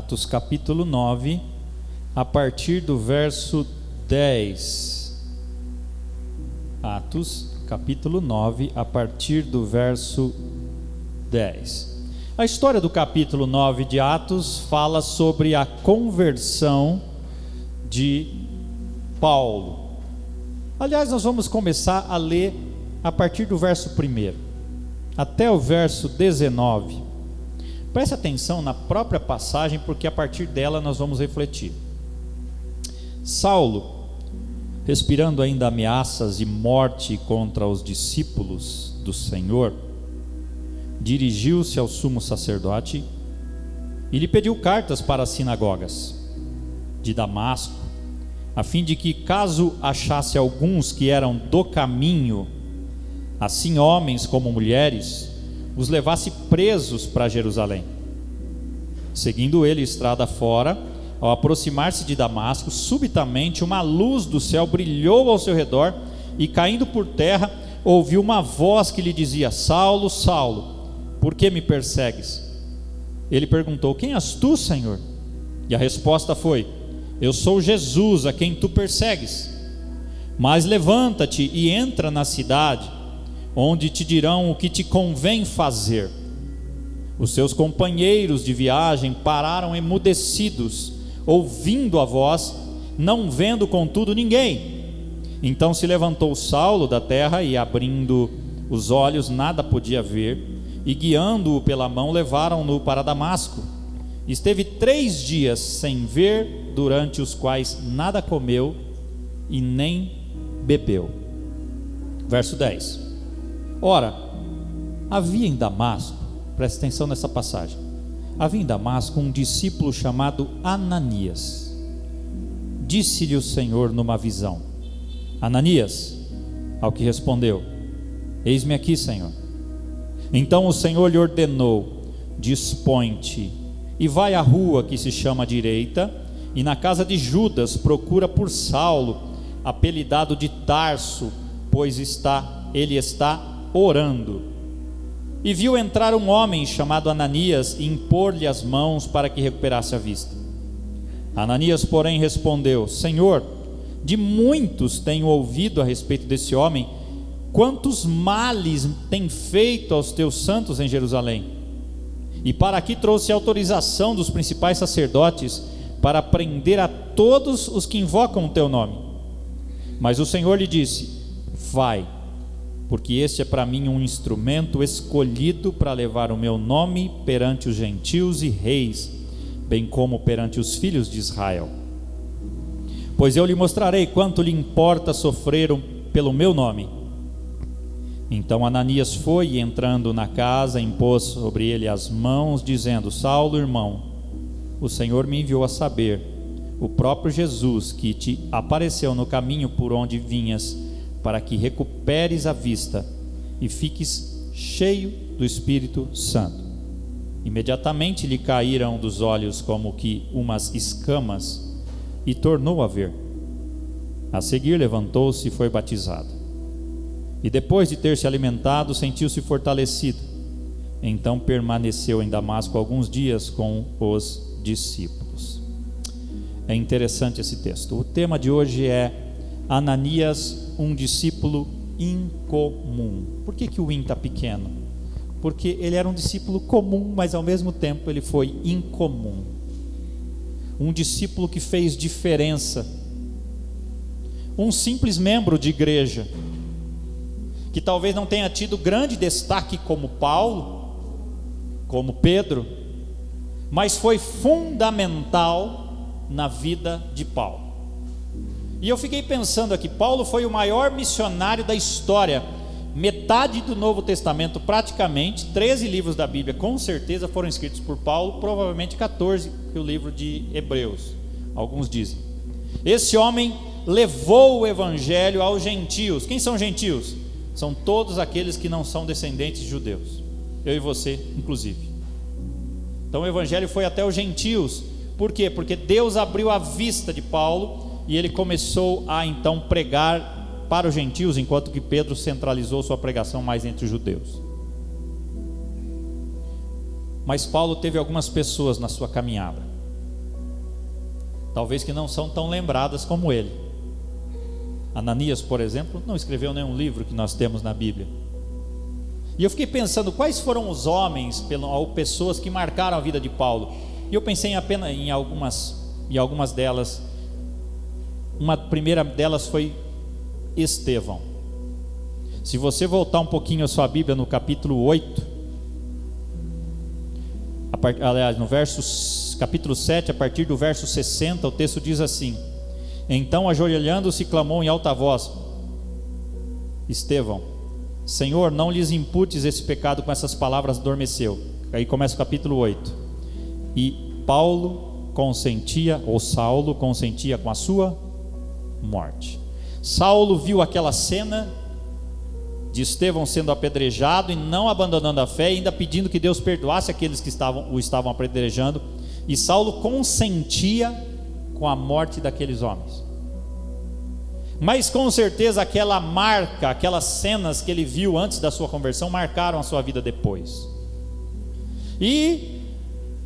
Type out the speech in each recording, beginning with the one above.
Atos capítulo 9, a partir do verso 10. Atos capítulo 9, a partir do verso 10. A história do capítulo 9 de Atos fala sobre a conversão de Paulo. Aliás, nós vamos começar a ler a partir do verso 1 até o verso 19. Preste atenção na própria passagem, porque a partir dela nós vamos refletir. Saulo, respirando ainda ameaças de morte contra os discípulos do Senhor, dirigiu-se ao sumo sacerdote e lhe pediu cartas para as sinagogas de Damasco, a fim de que, caso achasse alguns que eram do caminho, assim homens como mulheres, os levasse presos para Jerusalém. Seguindo ele estrada fora, ao aproximar-se de Damasco, subitamente uma luz do céu brilhou ao seu redor, e caindo por terra, ouviu uma voz que lhe dizia: Saulo, Saulo, por que me persegues? Ele perguntou: quem és tu, Senhor? E a resposta foi: eu sou Jesus, a quem tu persegues. Mas levanta-te e entra na cidade, onde te dirão o que te convém fazer. Os seus companheiros de viagem pararam emudecidos, ouvindo a voz, não vendo contudo ninguém. Então se levantou Saulo da terra e, abrindo os olhos, nada podia ver, e guiando-o pela mão, levaram-no para Damasco. Esteve 3 dias sem ver, durante os quais nada comeu e nem bebeu. Verso 10. Ora, havia em Damasco, preste atenção nessa passagem, havia em Damasco um discípulo chamado Ananias. Disse-lhe o Senhor numa visão: Ananias. Ao que respondeu: eis-me aqui, Senhor. Então o Senhor lhe ordenou: dispõe-te e vai à rua que se chama Direita, e na casa de Judas procura por Saulo, apelidado de Tarso, pois ele está orando. E viu entrar um homem chamado Ananias e impor-lhe as mãos para que recuperasse a vista. Ananias, porém, respondeu: Senhor, de muitos tenho ouvido a respeito desse homem, quantos males tem feito aos teus santos em Jerusalém. E para aqui trouxe autorização dos principais sacerdotes para prender a todos os que invocam o teu nome. Mas o Senhor lhe disse: vai, porque este é para mim um instrumento escolhido para levar o meu nome perante os gentios e reis, bem como perante os filhos de Israel. Pois eu lhe mostrarei quanto lhe importa sofrer pelo meu nome. Então Ananias foi, e entrando na casa, impôs sobre ele as mãos, dizendo: Saulo, irmão, o Senhor me enviou a saber, o próprio Jesus, que te apareceu no caminho por onde vinhas, para que recuperes a vista e fiques cheio do Espírito Santo. Imediatamente lhe caíram dos olhos como que umas escamas, e tornou a ver. A seguir levantou-se e foi batizado. E depois de ter se alimentado, sentiu-se fortalecido. Então permaneceu em Damasco alguns dias com os discípulos. É interessante esse texto. O tema de hoje é Ananias, um discípulo incomum. Por que o in está pequeno? Porque ele era um discípulo comum, mas ao mesmo tempo ele foi incomum. Um discípulo que fez diferença. Um simples membro de igreja, que talvez não tenha tido grande destaque como Paulo, como Pedro, mas foi fundamental na vida de Paulo. E eu fiquei pensando aqui, Paulo foi o maior missionário da história. Metade do Novo Testamento, praticamente 13 livros da Bíblia com certeza foram escritos por Paulo, provavelmente 14 que o livro de Hebreus, alguns dizem. Esse homem levou o evangelho aos gentios. Quem são gentios? São todos aqueles que não são descendentes de judeus, eu e você inclusive. Então o evangelho foi até os gentios. Por quê? Porque Deus abriu a vista de Paulo e ele começou a então pregar para os gentios, enquanto que Pedro centralizou sua pregação mais entre os judeus. Mas Paulo teve algumas pessoas na sua caminhada talvez que não são tão lembradas como ele. Ananias, por exemplo, não escreveu nenhum livro que nós temos na Bíblia. E eu fiquei pensando quais foram os homens ou pessoas que marcaram a vida de Paulo. E eu pensei apenas em algumas delas. Uma primeira delas foi Estevão. Se você voltar um pouquinho a sua Bíblia no capítulo 8, aliás, no capítulo 7, a partir do verso 60, o texto diz assim: então, ajoelhando-se, clamou em alta voz: Estevão, Senhor, não lhes imputes esse pecado. Com essas palavras adormeceu. Aí começa o capítulo 8. E Saulo consentia com a sua morte. Saulo viu aquela cena de Estevão sendo apedrejado e não abandonando a fé, ainda pedindo que Deus perdoasse aqueles que o estavam apedrejando. E Saulo consentia com a morte daqueles homens. Mas com certeza aquelas cenas que ele viu antes da sua conversão marcaram a sua vida depois. E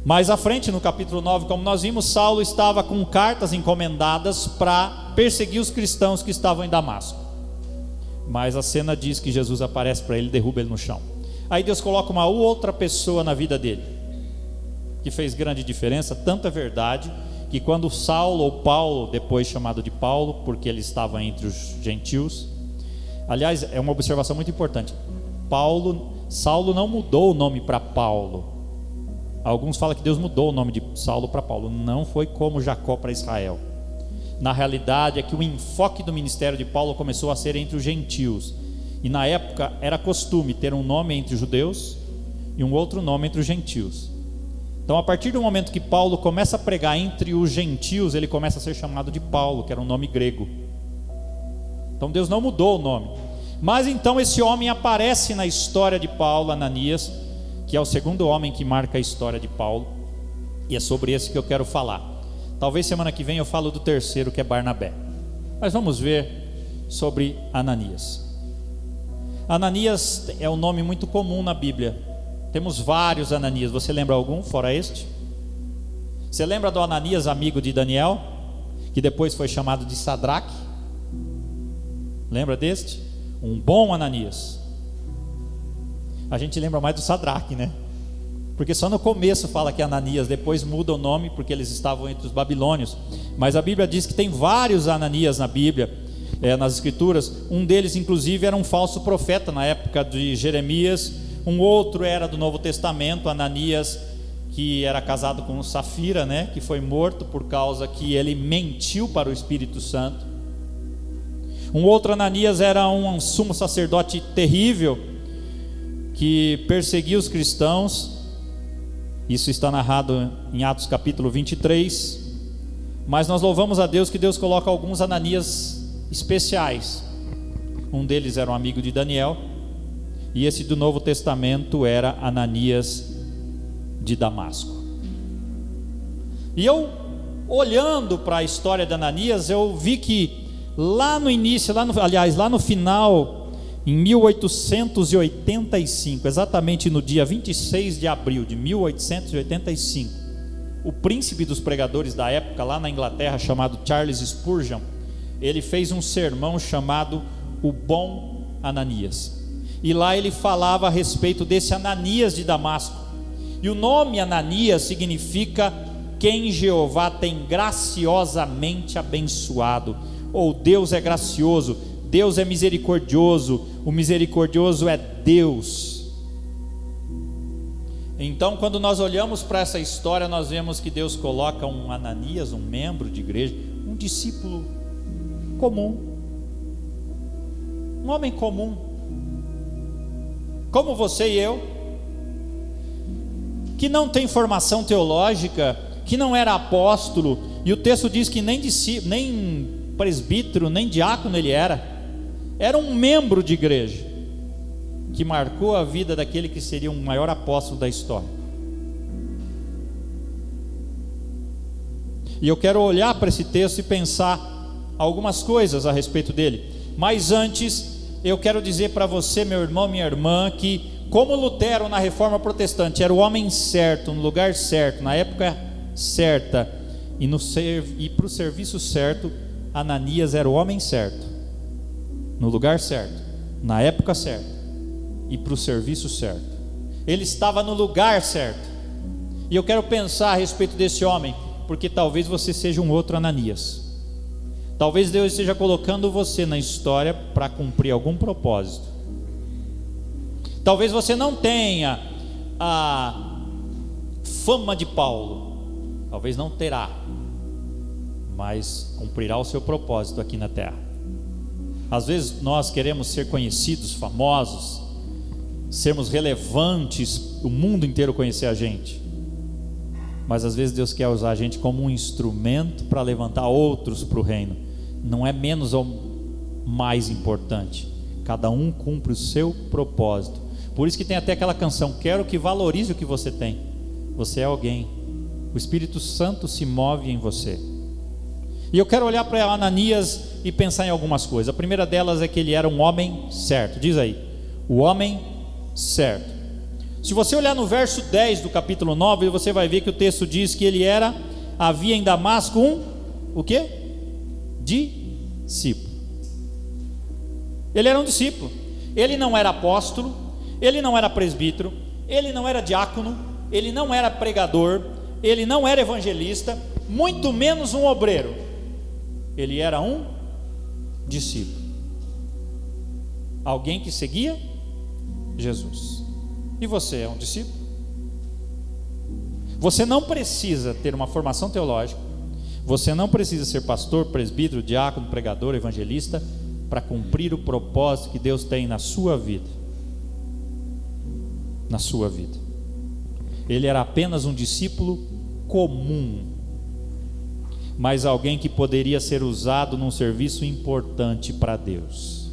mais à frente, no capítulo 9, como nós vimos, Saulo estava com cartas encomendadas para perseguir os cristãos que estavam em Damasco. Mas a cena diz que Jesus aparece para ele e derruba ele no chão. Aí Deus coloca uma outra pessoa na vida dele, que fez grande diferença. Tanto é verdade que quando Saulo, ou Paulo, depois chamado de Paulo, porque ele estava entre os gentios. Aliás, é uma observação muito importante. Saulo não mudou o nome para Paulo. Alguns falam que Deus mudou o nome de Saulo para Paulo. Não foi como Jacó para Israel. Na realidade é que o enfoque do ministério de Paulo começou a ser entre os gentios. E na época era costume ter um nome entre os judeus e um outro nome entre os gentios. Então, a partir do momento que Paulo começa a pregar entre os gentios, ele começa a ser chamado de Paulo, que era um nome grego. Então Deus não mudou o nome. Mas então esse homem aparece na história de Paulo, Ananias, que é o segundo homem que marca a história de Paulo. E é sobre esse que eu quero falar. Talvez semana que vem eu falo do terceiro, que é Barnabé. Mas vamos ver sobre Ananias. Ananias é um nome muito comum na Bíblia. Temos vários Ananias. Você lembra algum fora este? Você lembra do Ananias, amigo de Daniel, que depois foi chamado de Sadraque? Lembra deste? Um bom Ananias. A gente lembra mais do Sadraque, né? Porque só no começo fala que é Ananias, depois muda o nome porque eles estavam entre os babilônios. Mas a Bíblia diz que tem vários Ananias na Bíblia, nas escrituras. Um deles inclusive era um falso profeta na época de Jeremias. Um outro era do Novo Testamento, Ananias, que era casado com Safira, né? Que foi morto por causa que ele mentiu para o Espírito Santo. Um outro Ananias era um sumo sacerdote terrível, que perseguia os cristãos. Isso está narrado em Atos capítulo 23. Mas nós louvamos a Deus que Deus coloca alguns Ananias especiais. Um deles era um amigo de Daniel, e esse do Novo Testamento era Ananias de Damasco. E eu, olhando para a história de Ananias, eu vi que lá no início, lá no final, em 1885, exatamente no dia 26 de abril de 1885, o príncipe dos pregadores da época, lá na Inglaterra, chamado Charles Spurgeon, ele fez um sermão chamado O Bom Ananias. E lá ele falava a respeito desse Ananias de Damasco. E o nome Ananias significa quem Jeová tem graciosamente abençoado, ou Deus é gracioso, Deus é misericordioso, o misericordioso é Deus. Então, quando nós olhamos para essa história, nós vemos que Deus coloca um Ananias, um membro de igreja, um discípulo comum, um homem comum, como você e eu, que não tem formação teológica, que não era apóstolo, e o texto diz que nem presbítero, nem diácono ele era um membro de igreja, que marcou a vida daquele que seria o maior apóstolo da história. E eu quero olhar para esse texto e pensar algumas coisas a respeito dele. Mas antes, eu quero dizer para você, meu irmão, minha irmã, que como Lutero na Reforma Protestante era o homem certo, no lugar certo, na época certa, e para o serviço certo, Ananias era o homem certo, no lugar certo, na época certa e para o serviço certo. Ele estava no lugar certo. E eu quero pensar a respeito desse homem, porque talvez você seja um outro Ananias. Talvez Deus esteja colocando você na história para cumprir algum propósito. Talvez você não tenha a fama de Paulo, talvez não terá, mas cumprirá o seu propósito aqui na terra. Às vezes nós queremos ser conhecidos, famosos, sermos relevantes, o mundo inteiro conhecer a gente, mas às vezes Deus quer usar a gente como um instrumento para levantar outros para o reino. Não é menos ou mais importante, cada um cumpre o seu propósito. Por isso que tem até aquela canção: quero que valorize o que você tem. Você é alguém, o Espírito Santo se move em você. E eu quero olhar para Ananias e pensar em algumas coisas. A primeira delas é que ele era um homem certo. Diz aí, o homem certo. Se você olhar no verso 10 do capítulo 9, você vai ver que o texto diz que ele havia em Damasco o quê? Discípulo. Ele era um discípulo. Ele não era apóstolo, ele não era presbítero, ele não era diácono, ele não era pregador, ele não era evangelista, muito menos um obreiro. Ele era um discípulo, alguém que seguia Jesus. E você é um discípulo? Você não precisa ter uma formação teológica, você não precisa ser pastor, presbítero, diácono, pregador, evangelista para cumprir o propósito que Deus tem na sua vida. Na sua vida. Ele era apenas um discípulo comum, mas alguém que poderia ser usado num serviço importante para Deus.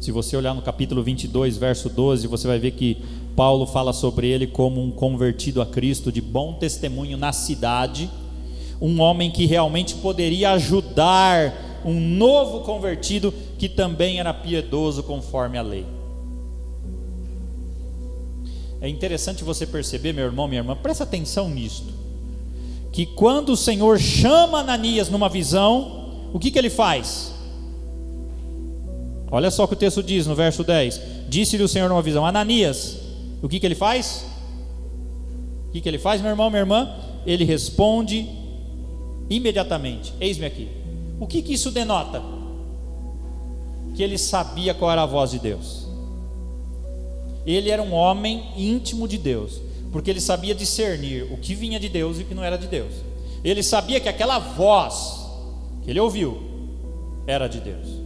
Se você olhar no capítulo 22, verso 12, você vai ver que Paulo fala sobre ele como um convertido a Cristo, de bom testemunho na cidade, um homem que realmente poderia ajudar um novo convertido que também era piedoso conforme a lei. É interessante você perceber, meu irmão, minha irmã, presta atenção nisto, que quando o Senhor chama Ananias numa visão, o que ele faz? Olha só o que o texto diz no verso 10: disse-lhe o Senhor numa visão: Ananias. O que ele faz? O que ele faz, meu irmão, minha irmã? Ele responde imediatamente: eis-me aqui. O que isso denota? Que ele sabia qual era a voz de Deus. Ele era um homem íntimo de Deus, porque ele sabia discernir o que vinha de Deus e o que não era de Deus. Ele sabia que aquela voz que ele ouviu era de Deus.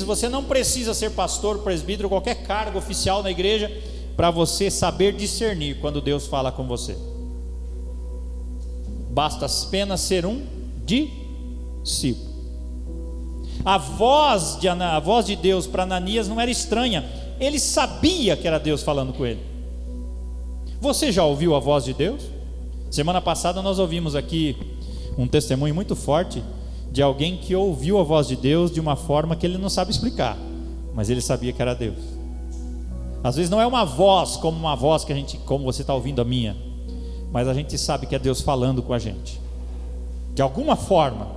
Você não precisa ser pastor, presbítero, qualquer cargo oficial na igreja para você saber discernir quando Deus fala com você. Basta apenas ser um discípulo. A voz de Deus para Ananias não era estranha. Ele sabia que era Deus falando com ele. Você já ouviu a voz de Deus? Semana passada nós ouvimos aqui um testemunho muito forte de alguém que ouviu a voz de Deus de uma forma que ele não sabe explicar, mas ele sabia que era Deus. Às vezes não é uma voz como uma voz que como você está ouvindo a minha, mas a gente sabe que é Deus falando com a gente, de alguma forma.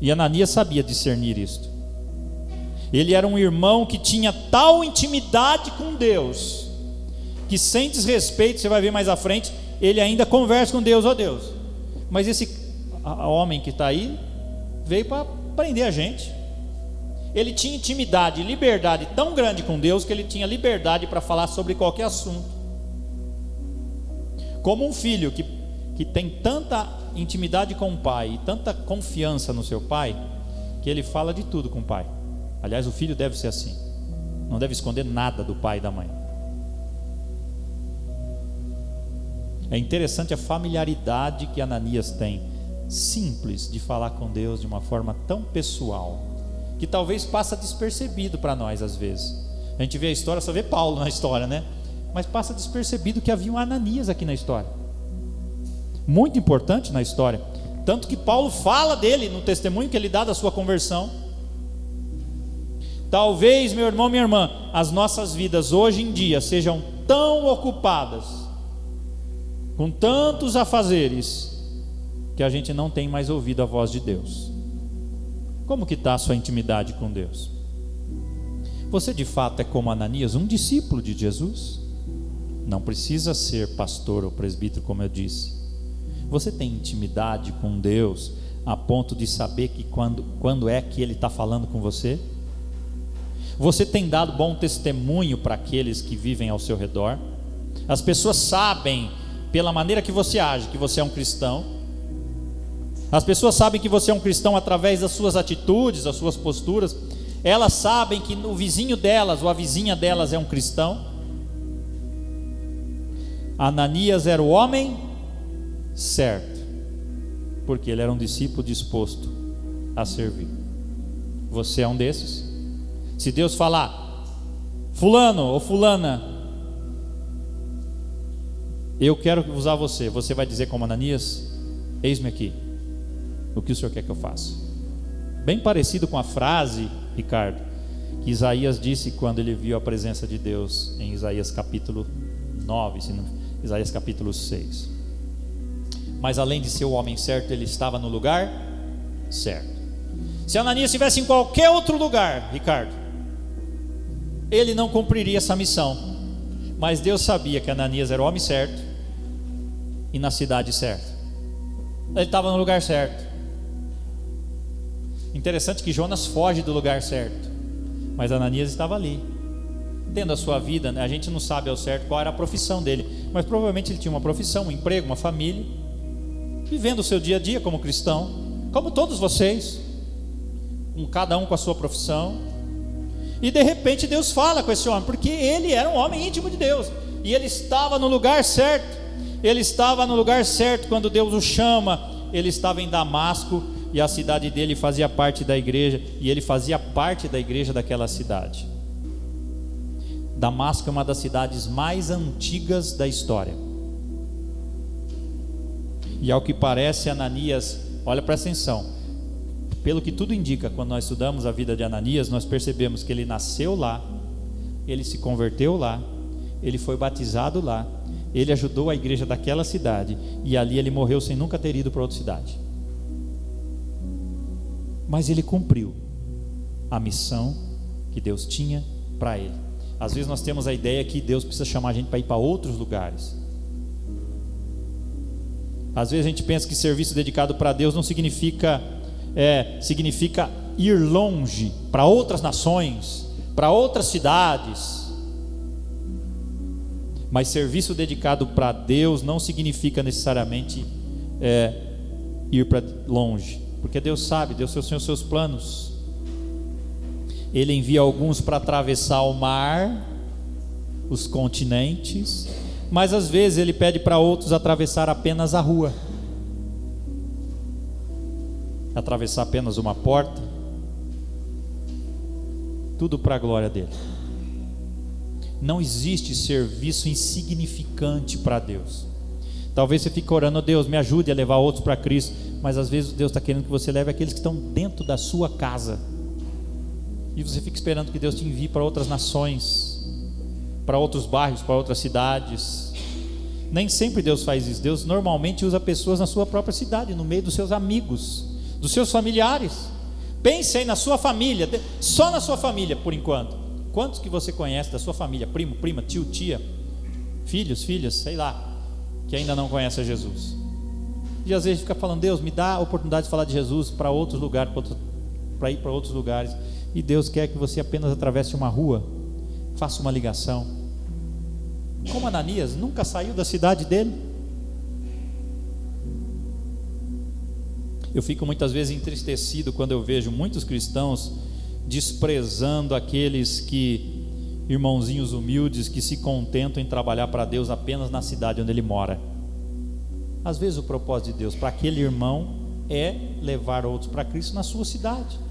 E Ananias sabia discernir isto. Ele era um irmão que tinha tal intimidade com Deus, que sem desrespeito, você vai ver mais à frente, ele ainda conversa com Deus: ó Deus, mas esse homem que está aí veio para prender a gente. Ele tinha intimidade e liberdade tão grande com Deus que ele tinha liberdade para falar sobre qualquer assunto, como um filho que tem tanta intimidade com o pai e tanta confiança no seu pai, que ele fala de tudo com o pai. Aliás, o filho deve ser assim, não deve esconder nada do pai e da mãe. É interessante a familiaridade que Ananias tem, simples, de falar com Deus de uma forma tão pessoal, que talvez passa despercebido para nós às vezes. A gente vê a história, só vê Paulo na história, né? Mas passa despercebido que havia um Ananias aqui na história, muito importante na história, tanto que Paulo fala dele no testemunho que ele dá da sua conversão. Talvez, meu irmão, minha irmã, as nossas vidas hoje em dia sejam tão ocupadas, com tantos afazeres, que a gente não tem mais ouvido a voz de Deus. Como que está a sua intimidade com Deus? Você de fato é como Ananias, um discípulo de Jesus? Não precisa ser pastor ou presbítero, como eu disse. Você tem intimidade com Deus a ponto de saber que quando é que Ele está falando com você? Você tem dado bom testemunho para aqueles que vivem ao seu redor? As pessoas sabem, pela maneira que você age, que você é um cristão. As pessoas sabem que você é um cristão através das suas atitudes, das suas posturas. Elas sabem que o vizinho delas ou a vizinha delas é um cristão. Ananias era o homem certo, porque ele era um discípulo disposto a servir. Você é um desses? Se Deus falar, fulano ou fulana, eu quero usar você, você vai dizer como Ananias, eis-me aqui, o que o Senhor quer que eu faça? Bem parecido com a frase, Ricardo, que Isaías disse quando ele viu a presença de Deus em Isaías capítulo 9, Isaías capítulo 6. Mas além de ser o homem certo, ele estava no lugar certo. Se Ananias estivesse em qualquer outro lugar, Ricardo, ele não cumpriria essa missão. Mas Deus sabia que Ananias era o homem certo e na cidade certa. Ele estava no lugar certo. Interessante que Jonas foge do lugar certo, mas Ananias estava ali, tendo a sua vida, né? A gente não sabe ao certo qual era a profissão dele, mas provavelmente ele tinha uma profissão, um emprego, uma família, vivendo o seu dia a dia como cristão, como todos vocês, cada um com a sua profissão. E de repente Deus fala com esse homem, porque ele era um homem íntimo de Deus, e ele estava no lugar certo. Ele estava no lugar certo quando Deus o chama. Ele estava em Damasco, e a cidade dele fazia parte da igreja, e ele fazia parte da igreja daquela cidade. Damasco é uma das cidades mais antigas da história. E ao que parece, Ananias, olha, presta atenção, pelo que tudo indica, quando nós estudamos a vida de Ananias, nós percebemos que ele nasceu lá, ele se converteu lá, ele foi batizado lá, ele ajudou a igreja daquela cidade, e ali ele morreu sem nunca ter ido para outra cidade. Mas ele cumpriu a missão que Deus tinha para ele. Às vezes nós temos a ideia que Deus precisa chamar a gente para ir para outros lugares. Às vezes a gente pensa que serviço dedicado para Deus não significa ir longe para outras nações, para outras cidades. Mas serviço dedicado para Deus não significa necessariamente ir para longe, porque Deus sabe, Deus tem os seus planos. Ele envia alguns para atravessar o mar, os continentes, mas às vezes Ele pede para outros atravessar apenas a rua, atravessar apenas uma porta, tudo para a glória dele. Não existe serviço insignificante para Deus. Talvez você fique orando, Deus, me ajude a levar outros para Cristo, mas às vezes Deus está querendo que você leve aqueles que estão dentro da sua casa, e você fica esperando que Deus te envie para outras nações, para outros bairros, para outras cidades. Nem sempre Deus faz isso. Deus normalmente usa pessoas na sua própria cidade, no meio dos seus amigos, dos seus familiares. Pense aí na sua família, só na sua família por enquanto. Quantos que você conhece da sua família, primo, prima, tio, tia, filhos, filhas, sei lá, que ainda não conhece a Jesus? E às vezes fica falando, Deus, me dá a oportunidade de falar de Jesus para outros lugares, para ir para outros lugares. E Deus quer que você apenas atravesse uma rua, faça uma ligação. Como Ananias nunca saiu da cidade dele. Eu fico muitas vezes entristecido quando eu vejo muitos cristãos desprezando aqueles irmãozinhos humildes que se contentam em trabalhar para Deus apenas na cidade onde ele mora. Às vezes o propósito de Deus para aquele irmão é levar outros para Cristo na sua cidade.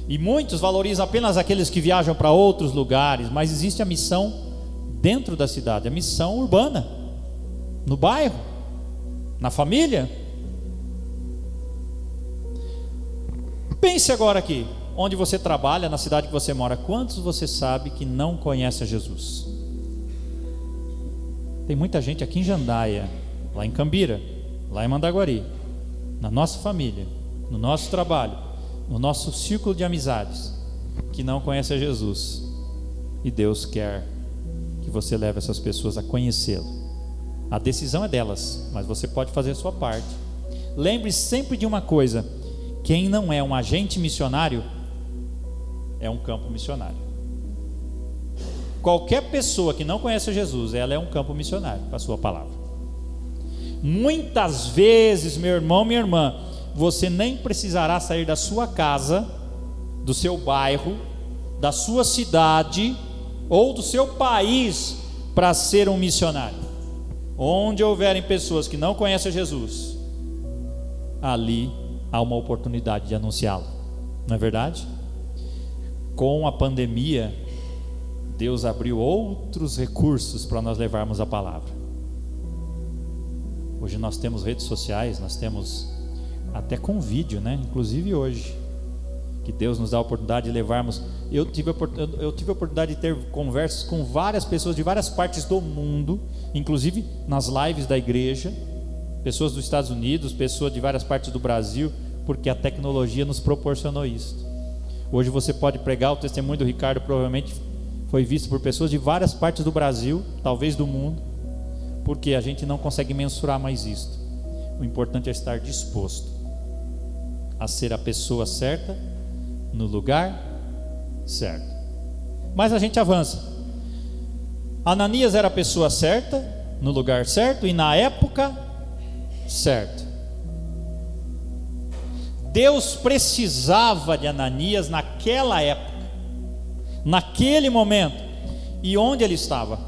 E muitos valorizam apenas aqueles que viajam para outros lugares, mas existe a missão dentro da cidade, a missão urbana, no bairro, na família. Pense agora aqui, onde você trabalha, na cidade que você mora, quantos você sabe que não conhece a Jesus? Tem muita gente aqui em Jandaia, lá em Cambira, lá em Mandaguari, na nossa família, no nosso trabalho, no nosso círculo de amizades, que não conhece a Jesus. E Deus quer que você leve essas pessoas a conhecê-lo. A decisão é delas, mas você pode fazer a sua parte. Lembre-se sempre de uma coisa: quem não é um agente missionário é um campo missionário. Qualquer pessoa que não conhece Jesus, ela é um campo missionário com a sua palavra. Muitas vezes, meu irmão, minha irmã, você nem precisará sair da sua casa, do seu bairro, da sua cidade ou do seu país para ser um missionário. Onde houverem pessoas que não conhecem Jesus, ali há uma oportunidade de anunciá-lo, não é verdade? Com a pandemia, Deus abriu outros recursos para nós levarmos a palavra. Hoje nós temos redes sociais, nós temos até com vídeo, né? Inclusive hoje, que Deus nos dá a oportunidade de levarmos. Eu tive a oportunidade de ter conversas com várias pessoas de várias partes do mundo, inclusive nas lives da igreja, pessoas dos Estados Unidos, pessoas de várias partes do Brasil, porque a tecnologia nos proporcionou isso. Hoje você pode pregar, o testemunho do Ricardo provavelmente foi visto por pessoas de várias partes do Brasil, talvez do mundo, porque a gente não consegue mensurar mais isto. O importante é estar disposto a ser a pessoa certa, no lugar certo. Mas a gente avança. Ananias era a pessoa certa, no lugar certo e na época certa. Deus precisava de Ananias naquela época, naquele momento. E onde ele estava?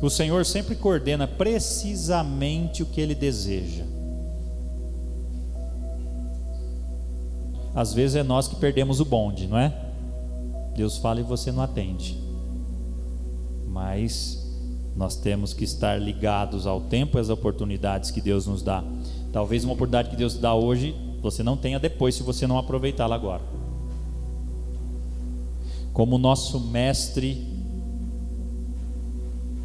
O Senhor sempre coordena precisamente o que Ele deseja. Às vezes é nós que perdemos o bonde, não é? Deus fala e você não atende. Mas nós temos que estar ligados ao tempo e às oportunidades que Deus nos dá. Talvez uma oportunidade que Deus dá hoje, você não tenha depois, se você não aproveitá-la agora. Como nosso mestre,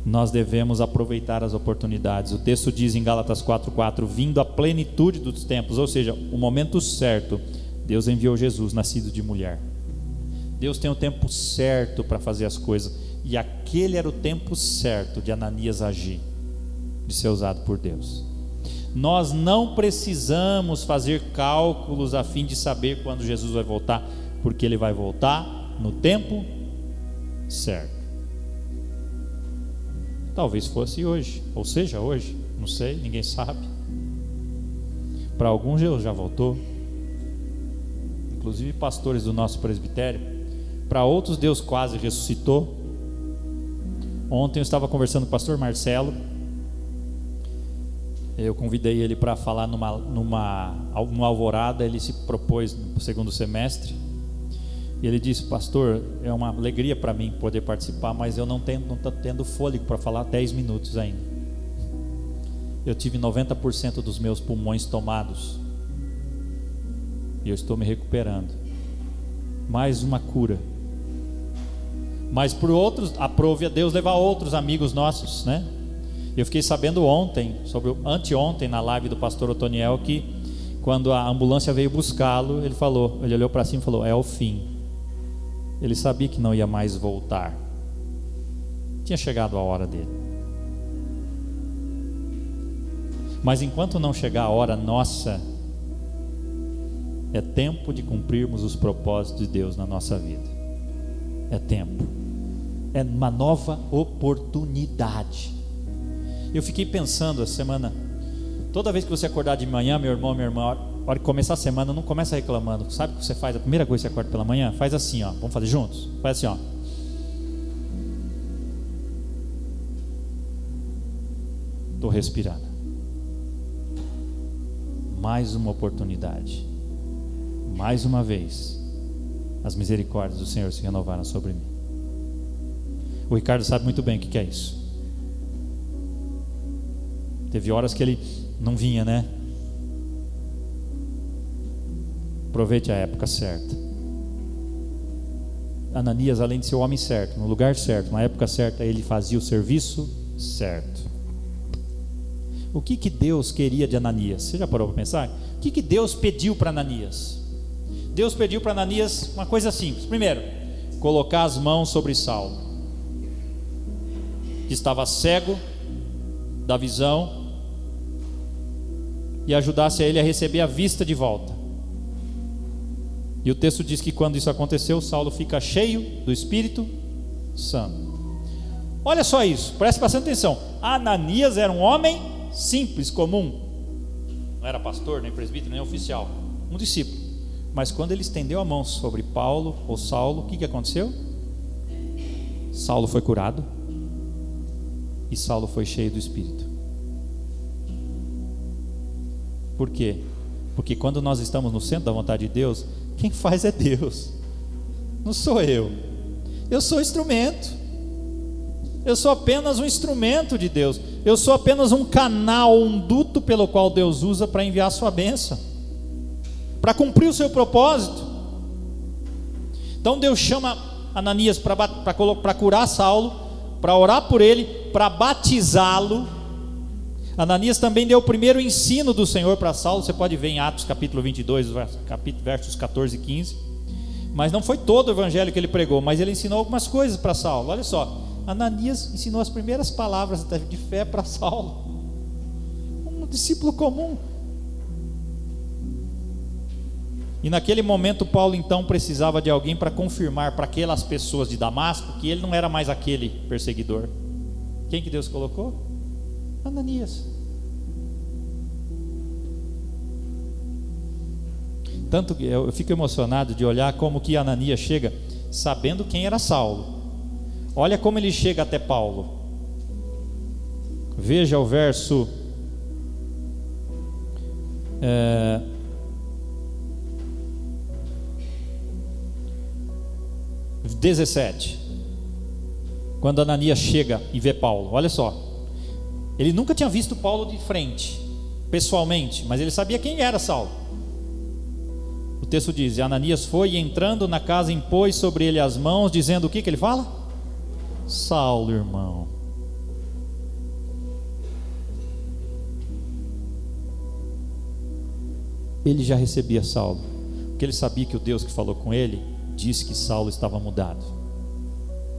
nós devemos aproveitar as oportunidades. O texto diz em Gálatas 4:4, vindo a plenitude dos tempos, ou seja, o momento certo, Deus enviou Jesus, nascido de mulher. Deus tem o tempo certo para fazer as coisas, e aquele era o tempo certo de Ananias agir, de ser usado por Deus. Nós não precisamos fazer cálculos a fim de saber quando Jesus vai voltar, porque Ele vai voltar no tempo certo. Talvez fosse hoje, ou seja hoje, não sei, ninguém sabe. Para alguns Deus já voltou, inclusive pastores do nosso presbitério. Para outros Deus quase ressuscitou. Ontem eu estava conversando com o pastor Marcelo. Eu convidei ele para falar numa alvorada. Ele se propôs no segundo semestre. E ele disse: pastor, é uma alegria para mim poder participar, mas eu não estou tendo fôlego para falar 10 minutos ainda. Eu tive 90% dos meus pulmões tomados e eu estou me recuperando. Mais uma cura. Mas por outros, aprove a Deus levar outros amigos nossos, né? Eu fiquei sabendo anteontem na live do pastor Otoniel, que quando a ambulância veio buscá-lo, ele olhou para cima e falou: é o fim. Ele sabia que não ia mais voltar. Tinha chegado a hora dele. Mas enquanto não chegar a hora nossa, é tempo de cumprirmos os propósitos de Deus na nossa vida. É tempo. É uma nova oportunidade. Eu fiquei pensando essa semana, toda vez que você acordar de manhã, meu irmão, minha irmã, a hora que começar a semana, não começa reclamando. Sabe o que você faz? A primeira coisa que você acorda pela manhã, faz assim, ó. Vamos fazer juntos? Faz assim, ó. Estou respirando. Mais uma oportunidade. Mais uma vez, as misericórdias do Senhor se renovaram sobre mim. O Ricardo sabe muito bem o que é isso. Teve horas que ele não vinha, né? Aproveite a época certa. Ananias, além de ser o homem certo, no lugar certo, na época certa, ele fazia o serviço certo. O que Deus queria de Ananias? Você já parou para pensar? O que Deus pediu para Ananias? Deus pediu para Ananias uma coisa simples. Primeiro, colocar as mãos sobre Saulo, que estava cego da visão, e ajudasse a ele a receber a vista de volta. E o texto diz que quando isso aconteceu, Saulo fica cheio do Espírito Santo. Olha só isso, preste bastante atenção. Ananias era um homem simples, comum, não era pastor, nem presbítero, nem oficial, um discípulo. Mas quando ele estendeu a mão sobre Paulo ou Saulo, o que aconteceu? Saulo foi curado e Saulo foi cheio do Espírito. Por quê? Porque quando nós estamos no centro da vontade de Deus, quem faz é Deus, não sou eu. Eu sou instrumento. Eu sou apenas um instrumento de Deus. Eu sou apenas um canal, um duto pelo qual Deus usa para enviar a sua bênção, para cumprir o seu propósito. Então Deus chama Ananias para curar Saulo, para orar por ele, para batizá-lo. Ananias também deu o primeiro ensino do Senhor para Saulo. Você pode ver em Atos capítulo 22, versos 14 e 15. Mas não foi todo o evangelho que ele pregou, mas ele ensinou algumas coisas para Saulo. Olha só, Ananias ensinou as primeiras palavras de fé para Saulo, um discípulo comum. E naquele momento Paulo então precisava de alguém para confirmar para aquelas pessoas de Damasco que ele não era mais aquele perseguidor. Quem que Deus colocou? Ananias. Tanto que eu fico emocionado de olhar como que Ananias chega sabendo quem era Saulo. Olha como ele chega até Paulo. Veja o verso 17. Quando Ananias chega e vê Paulo, olha só. Ele nunca tinha visto Paulo de frente, pessoalmente, mas ele sabia quem era Saulo. O texto diz: e Ananias foi, e entrando na casa, impôs sobre ele as mãos, dizendo o que ele fala? Saulo, irmão. Ele já recebia Saulo, porque ele sabia que o Deus que falou com ele disse que Saulo estava mudado,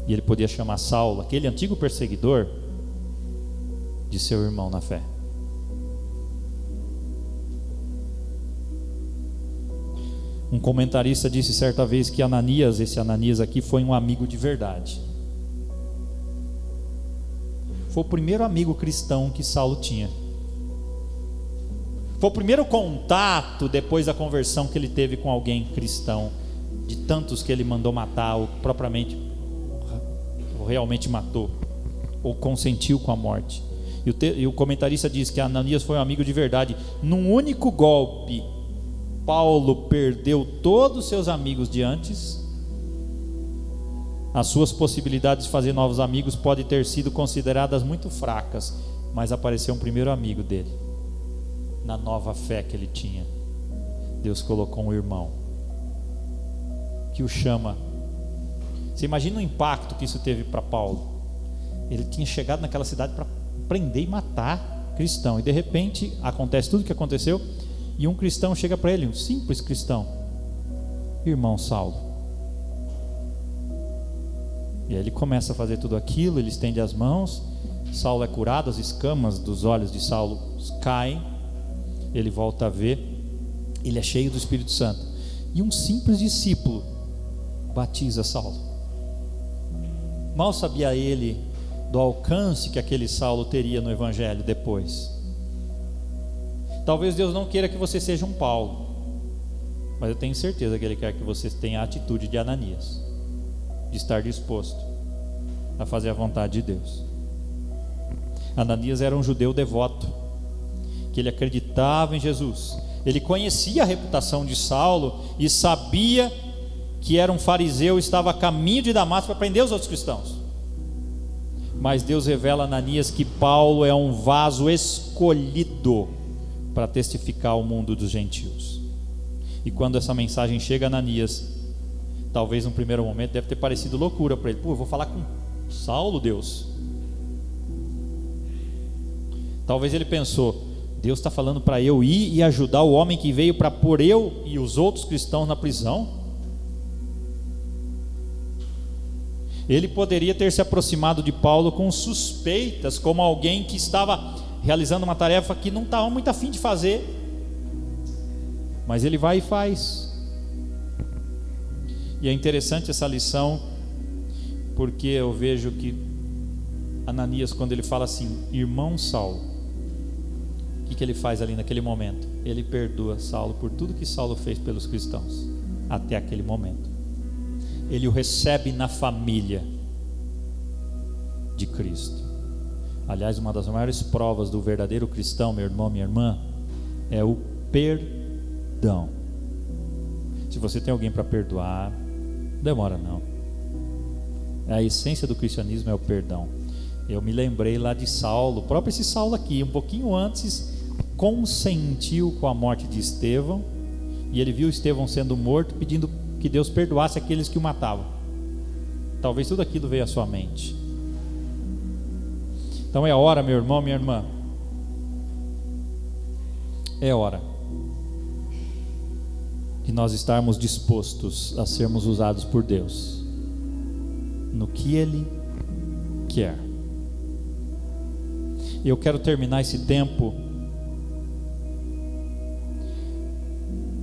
e ele podia chamar Saulo, aquele antigo perseguidor, de seu irmão na fé. Um comentarista disse certa vez que Ananias, esse Ananias aqui, foi um amigo de verdade. Foi o primeiro amigo cristão que Saulo tinha. Foi o primeiro contato depois da conversão que ele teve com alguém cristão, de tantos que ele mandou matar, ou propriamente, ou realmente matou, ou consentiu com a morte. E o comentarista diz que Ananias foi um amigo de verdade. Num único golpe, Paulo perdeu todos os seus amigos de antes. As suas possibilidades de fazer novos amigos podem ter sido consideradas muito fracas, mas apareceu um primeiro amigo dele. Na nova fé que ele tinha, Deus colocou um irmão que o chama. Você imagina o impacto que isso teve para Paulo? Ele tinha chegado naquela cidade para prender e matar cristão, e de repente acontece tudo o que aconteceu, e um cristão chega para ele, um simples cristão: irmão Saulo. E aí ele começa a fazer tudo aquilo, ele estende as mãos, Saulo é curado, as escamas dos olhos de Saulo caem, ele volta a ver, ele é cheio do Espírito Santo, e um simples discípulo batiza Saulo. Mal sabia ele do alcance que aquele Saulo teria no evangelho depois. Talvez Deus não queira que você seja um Paulo, mas eu tenho certeza que Ele quer que você tenha a atitude de Ananias, de estar disposto a fazer a vontade de Deus. Ananias era um judeu devoto, que ele acreditava em Jesus. Ele conhecia a reputação de Saulo e sabia que era um fariseu e estava a caminho de Damasco para prender os outros cristãos. Mas Deus revela a Ananias que Paulo é um vaso escolhido para testificar ao mundo dos gentios. E quando essa mensagem chega a Ananias, talvez no primeiro momento deve ter parecido loucura para ele. Pô, eu vou falar com Saulo, Deus? Talvez ele pensou: Deus está falando para eu ir e ajudar o homem que veio para pôr eu e os outros cristãos na prisão? Ele poderia ter se aproximado de Paulo com suspeitas, como alguém que estava realizando uma tarefa que não estava muito afim de fazer, mas ele vai e faz. E é interessante essa lição, porque eu vejo que Ananias, quando ele fala assim, irmão Saulo, o que ele faz ali naquele momento? Ele perdoa Saulo por tudo que Saulo fez pelos cristãos até aquele momento. Ele o recebe na família de Cristo. Aliás, uma das maiores provas do verdadeiro cristão, meu irmão, minha irmã, é o perdão. Se você tem alguém para perdoar, demora não. A essência do cristianismo é o perdão. Eu me lembrei lá de Saulo, o próprio esse Saulo aqui, um pouquinho antes, consentiu com a morte de Estevão, e ele viu Estevão sendo morto, pedindo que Deus perdoasse aqueles que o matavam. Talvez tudo aquilo veio à sua mente. Então é hora, meu irmão, minha irmã, é hora de nós estarmos dispostos a sermos usados por Deus no que Ele quer. Eu quero terminar esse tempo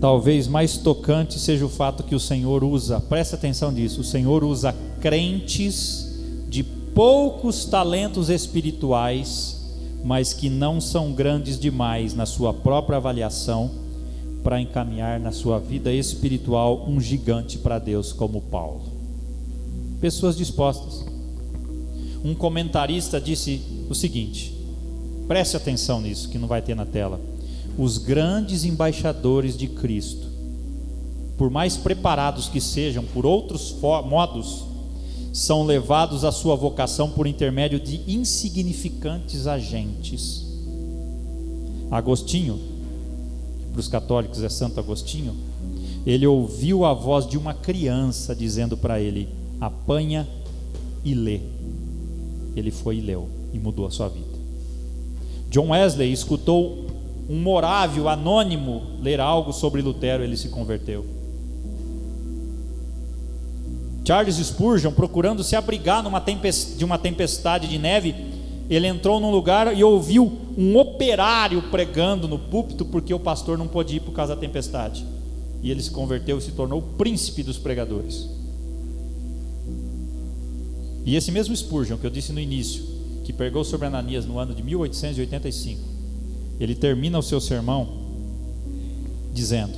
talvez mais tocante seja o fato que o Senhor usa, presta atenção nisso, o Senhor usa crentes de poucos talentos espirituais, mas que não são grandes demais na sua própria avaliação, para encaminhar na sua vida espiritual um gigante para Deus como Paulo. Pessoas dispostas. Um comentarista disse o seguinte, preste atenção nisso que não vai ter na tela: os grandes embaixadores de Cristo, por mais preparados que sejam por outros modos, são levados à sua vocação por intermédio de insignificantes agentes. Agostinho, que para os católicos é Santo Agostinho, ele ouviu a voz de uma criança dizendo para ele: apanha e lê. Ele foi e leu e mudou a sua vida. John Wesley escutou um morável anônimo ler algo sobre Lutero, ele se converteu. Charles Spurgeon, procurando se abrigar de uma tempestade de neve, ele entrou num lugar e ouviu um operário pregando no púlpito, porque o pastor não pôde ir por causa da tempestade, e ele se converteu e se tornou o príncipe dos pregadores. E esse mesmo Spurgeon que eu disse no início, que pregou sobre Ananias no ano de 1885, ele termina o seu sermão dizendo,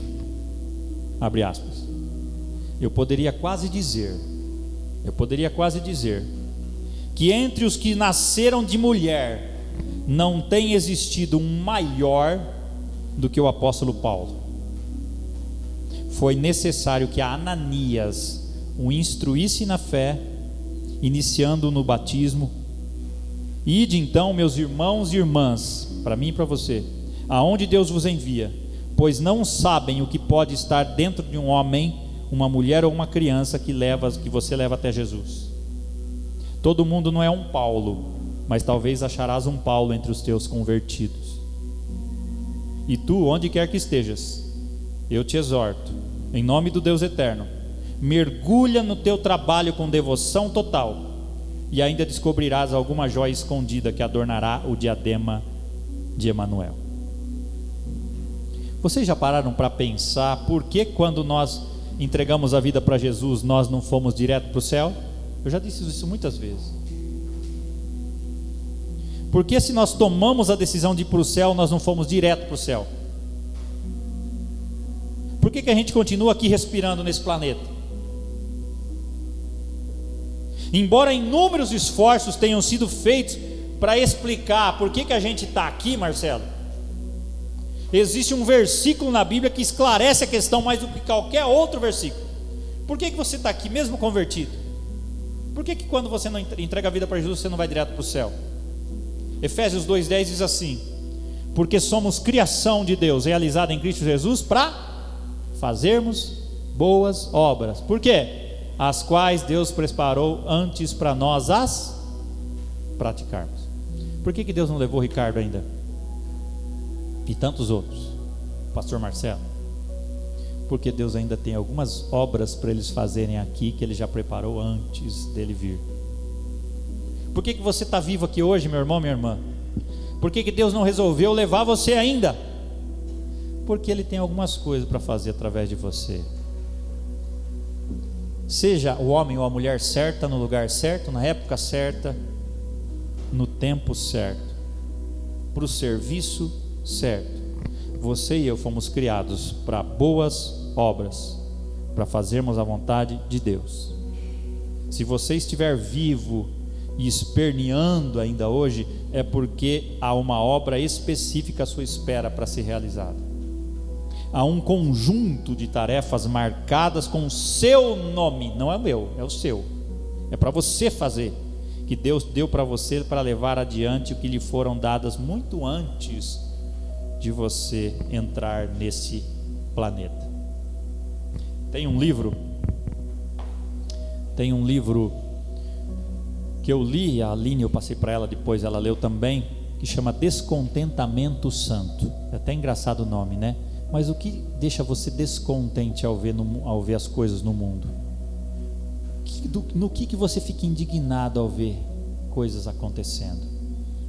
abre aspas, eu poderia quase dizer que entre os que nasceram de mulher não tem existido um maior do que o apóstolo Paulo. Foi necessário que a Ananias o instruísse na fé, iniciando no batismo. Ide então, meus irmãos e irmãs, para mim e para você, aonde Deus vos envia, pois não sabem o que pode estar dentro de um homem, uma mulher ou uma criança que você leva até Jesus. Todo mundo não é um Paulo, mas talvez acharás um Paulo entre os teus convertidos. E tu, onde quer que estejas, eu te exorto, em nome do Deus eterno, mergulha no teu trabalho com devoção total, e ainda descobrirás alguma joia escondida que adornará o diadema de Emanuel. Vocês já pararam para pensar por que quando nós entregamos a vida para Jesus, nós não fomos direto para o céu? Eu já disse isso muitas vezes. Porque se nós tomamos a decisão de ir para o céu, nós não fomos direto para o céu? Por que a gente continua aqui respirando nesse planeta? Embora inúmeros esforços tenham sido feitos para explicar por que a gente está aqui, Marcelo, existe um versículo na Bíblia que esclarece a questão mais do que qualquer outro versículo. Por que você está aqui mesmo convertido? Por que quando você não entrega a vida para Jesus, você não vai direto para o céu? Efésios 2,10 diz assim: porque somos criação de Deus, realizada em Cristo Jesus para fazermos boas obras. Por quê? As quais Deus preparou antes para nós as praticarmos. Por que Deus não levou o Ricardo ainda? E tantos outros? Pastor Marcelo? Porque Deus ainda tem algumas obras para eles fazerem aqui, que Ele já preparou antes dele vir. Por que você está vivo aqui hoje, meu irmão, minha irmã? Por que Deus não resolveu levar você ainda? Porque Ele tem algumas coisas para fazer através de você. Seja o homem ou a mulher certa, no lugar certo, na época certa, no tempo certo, para o serviço certo. Você e eu fomos criados para boas obras, para fazermos a vontade de Deus. Se você estiver vivo e esperneando ainda hoje, é porque há uma obra específica à sua espera para ser realizada. Há um conjunto de tarefas marcadas com o seu nome, não é o meu, é o seu. É para você fazer, que Deus deu para você para levar adiante o que lhe foram dadas muito antes de você entrar nesse planeta. Tem um livro que eu li, a Aline, eu passei para ela, depois ela leu também, que chama Descontentamento Santo. É até engraçado o nome, né? Mas o que deixa você descontente ao ver as coisas no mundo? No que você fica indignado ao ver coisas acontecendo?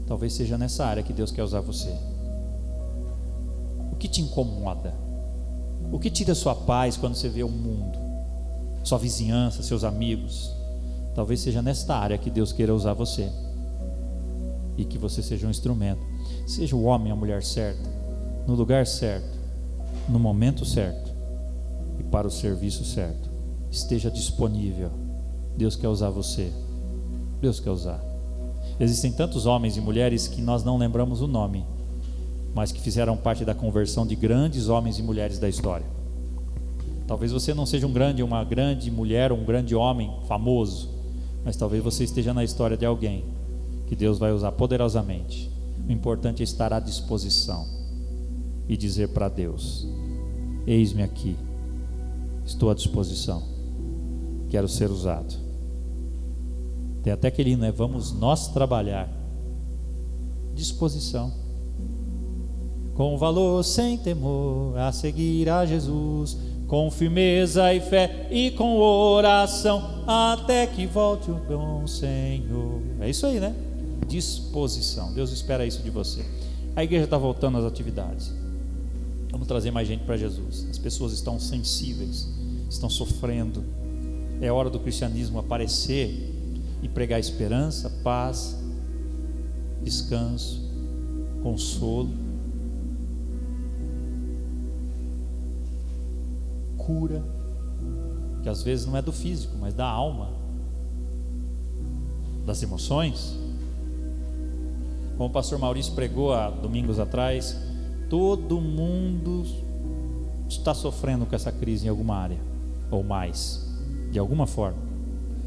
Talvez seja nessa área que Deus quer usar você. O que te incomoda? O que tira sua paz quando você vê o mundo? Sua vizinhança, seus amigos? Talvez seja nesta área que Deus queira usar você, e que você seja um instrumento. Seja o homem, a mulher certa, no lugar certo, no momento certo e para o serviço certo. Esteja disponível. Deus quer usar você. Deus quer usar. Existem tantos homens e mulheres que nós não lembramos o nome, mas que fizeram parte da conversão de grandes homens e mulheres da história. Talvez você não seja uma grande mulher ou um grande homem famoso, mas talvez você esteja na história de alguém que Deus vai usar poderosamente. O importante é estar à disposição e dizer para Deus: eis-me aqui, estou à disposição, quero ser usado. Tem até aquele hino, né? Vamos nós trabalhar. Disposição. Com valor, sem temor, a seguir a Jesus, com firmeza e fé e com oração, até que volte o bom Senhor. É isso aí, né? Disposição. Deus espera isso de você. A igreja está voltando às atividades. Vamos trazer mais gente para Jesus. As pessoas estão sensíveis, estão sofrendo. É hora do cristianismo aparecer e pregar esperança, paz, descanso, consolo, cura, que às vezes não é do físico, mas da alma, das emoções. Como o pastor Maurício pregou há domingos atrás, todo mundo está sofrendo com essa crise em alguma área, ou mais, de alguma forma.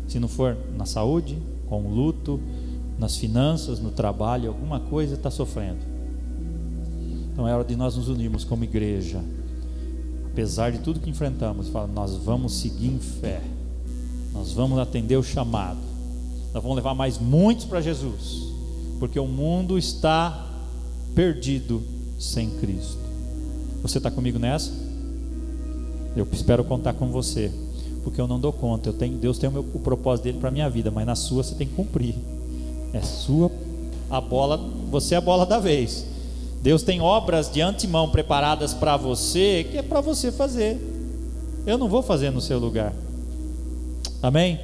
Se não for na saúde, com o luto, nas finanças, no trabalho, alguma coisa está sofrendo. Então é hora de nós nos unirmos como igreja. Apesar de tudo que enfrentamos, nós vamos seguir em fé, nós vamos atender o chamado, nós vamos levar mais muitos para Jesus, porque o mundo está perdido sem Cristo. Você está comigo nessa? Eu espero contar com você, porque eu não dou conta. Deus tem o propósito dele para a minha vida, mas na sua você tem que cumprir. É sua a bola, você é a bola da vez. Deus tem obras de antemão preparadas para você, que é para você fazer. Eu não vou fazer no seu lugar. Amém?